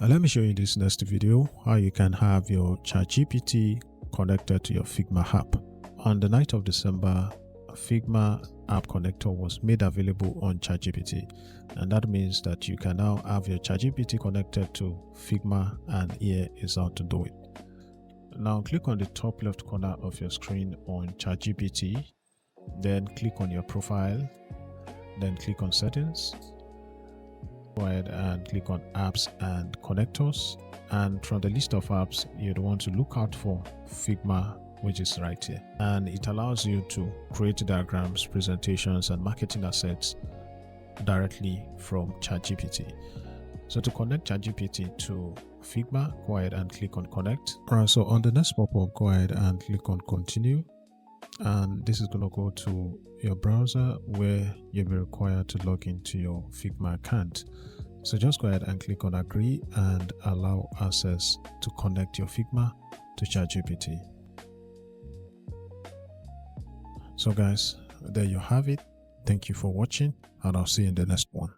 Let me show you this next video how you can have your ChatGPT connected to your Figma app. On the 9th of December, Figma app connector was made available on ChatGPT, and that means that you can now have your ChatGPT connected to Figma, and here is how to do it. Now click on the top left corner of your screen on ChatGPT, then click on your profile, then click on settings. Go ahead and click on apps and connectors, and from the list of apps you'd want to look out for Figma, which is right here, and it allows you to create diagrams, presentations and marketing assets directly from ChatGPT. So to connect ChatGPT to Figma, go ahead and click on connect. Alright, so on the next pop-up, go ahead and click on continue, and this is going to go to your browser where you'll be required to log into your Figma account. So just go ahead and click on agree and allow access to connect your Figma to ChatGPT. So guys, there you have it. Thank you for watching, and I'll see you in the next one.